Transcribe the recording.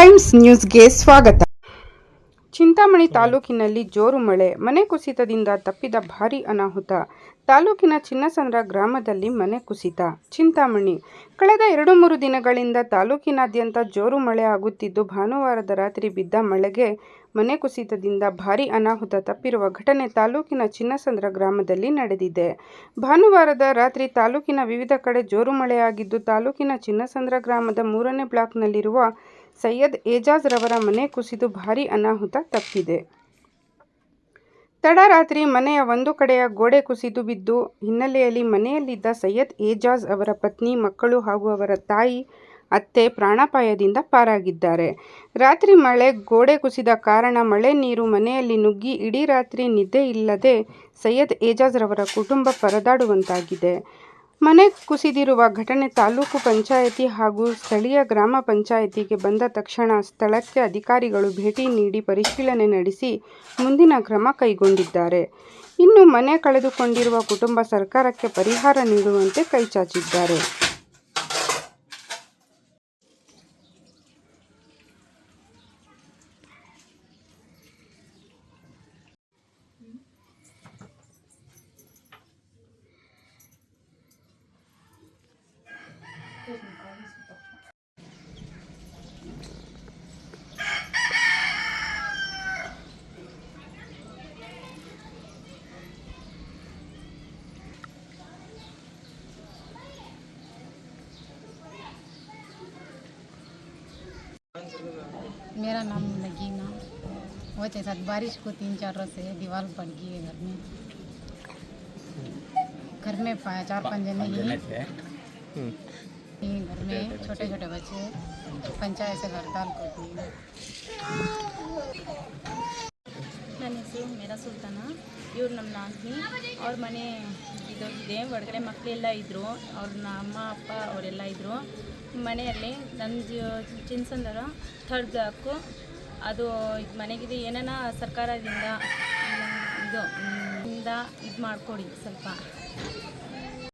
Times ನ್ಯೂಸ್ಗೆ ಸ್ವಾಗತ. ಚಿಂತಾಮಣಿ ತಾಲೂಕಿನಲ್ಲಿ ಜೋರು ಮಳೆ, ಮನೆ ಕುಸಿತದಿಂದ ತಪ್ಪಿದ ಭಾರೀ ಅನಾಹುತ. ತಾಲೂಕಿನ ಚಿನ್ನಸಂದ್ರ ಗ್ರಾಮದಲ್ಲಿ ಮನೆ ಕುಸಿತ. ಚಿಂತಾಮಣಿ: ಕಳೆದ 2-3 ದಿನಗಳಿಂದ ತಾಲೂಕಿನಾದ್ಯಂತ ಜೋರು ಮಳೆ ಆಗುತ್ತಿದ್ದು, ಭಾನುವಾರದ ರಾತ್ರಿ ಬಿದ್ದ ಮಳೆಗೆ ಮನೆ ಕುಸಿತದಿಂದ ಭಾರೀ ಅನಾಹುತ ತಪ್ಪಿರುವ ಘಟನೆ ತಾಲೂಕಿನ ಚಿನ್ನಸಂದ್ರ ಗ್ರಾಮದಲ್ಲಿ ನಡೆದಿದೆ. ಭಾನುವಾರದ ರಾತ್ರಿ ತಾಲೂಕಿನ ವಿವಿಧ ಕಡೆ ಜೋರು ಮಳೆಯಾಗಿದ್ದು, ತಾಲೂಕಿನ ಚಿನ್ನಸಂದ್ರ ಗ್ರಾಮದ 3ನೇ ಬ್ಲಾಕ್ನಲ್ಲಿರುವ ಸೈಯದ್ ಏಜಾಜ್ ರವರ ಮನೆ ಕುಸಿದು ಭಾರೀ ಅನಾಹುತ ತಪ್ಪಿದೆ. ತಡರಾತ್ರಿ ಮನೆಯ ಒಂದು ಕಡೆಯ ಗೋಡೆ ಕುಸಿದು ಬಿದ್ದು ಹಿನ್ನೆಲೆಯಲ್ಲಿ ಮನೆಯಲ್ಲಿದ್ದ ಸೈಯದ್ ಏಜಾಜ್ ಅವರ ಪತ್ನಿ, ಮಕ್ಕಳು ಹಾಗೂ ಅವರ ತಾಯಿ, ಅತ್ತೆ ಪ್ರಾಣಾಪಾಯದಿಂದ ಪಾರಾಗಿದ್ದಾರೆ. ರಾತ್ರಿ ಮಳೆ ಗೋಡೆ ಕುಸಿದ ಕಾರಣ ಮಳೆ ನೀರು ಮನೆಯಲ್ಲಿ ನುಗ್ಗಿ ಇಡೀ ರಾತ್ರಿ ನಿದ್ದೆ ಇಲ್ಲದೆ ಸೈಯದ್ ಏಜಾಜ್ ರವರ ಕುಟುಂಬ ಪರದಾಡುವಂತಾಗಿದೆ. ಮನೆ ಕುಸಿದಿರುವ ಘಟನೆ ತಾಲೂಕು ಪಂಚಾಯಿತಿ ಹಾಗೂ ಸ್ಥಳೀಯ ಗ್ರಾಮ ಪಂಚಾಯಿತಿಗೆ ಬಂದ ತಕ್ಷಣ ಸ್ಥಳಕ್ಕೆ ಅಧಿಕಾರಿಗಳು ಭೇಟಿ ನೀಡಿ ಪರಿಶೀಲನೆ ನಡೆಸಿ ಮುಂದಿನ ಕ್ರಮ ಕೈಗೊಂಡಿದ್ದಾರೆ. ಇನ್ನು ಮನೆ ಕಳೆದುಕೊಂಡಿರುವ ಕುಟುಂಬ ಸರ್ಕಾರಕ್ಕೆ ಪರಿಹಾರ ನೀಡುವಂತೆ ಕೈಚಾಚಿದ್ದಾರೆ. मेरा नाम नगीना। वो साथ बारिश को 3-4 रोज से दीवार पड़ गई है घर में 4-5 जने ही घर में छोटे छोटे बच्चे पंचायत से हड़ताल को दी। ನನ್ನ ಹೆಸರು ಮೇರಾ ಸುಲ್ತಾನ. ಇವ್ರು ನಮ್ಮ ನಾದಿನಿ. ಅವ್ರ ಮನೆ ಇದೆ, ಹೊರಗಡೆ ಮಕ್ಕಳೆಲ್ಲ ಇದ್ದರು. ಅವ್ರನ್ನ ಅಮ್ಮ ಅಪ್ಪ ಅವರೆಲ್ಲ ಇದ್ದರು ಮನೆಯಲ್ಲಿ. ನನ್ನ ಚಿನ್ನಸಂದ್ರ 3rd ಬ್ಲಾಕು. ಅದು ಮನೆಗಿದೆ ಏನಾನ ಸರ್ಕಾರದಿಂದ ಇದು ಮಾಡಿಕೊಡಿ ಸ್ವಲ್ಪ.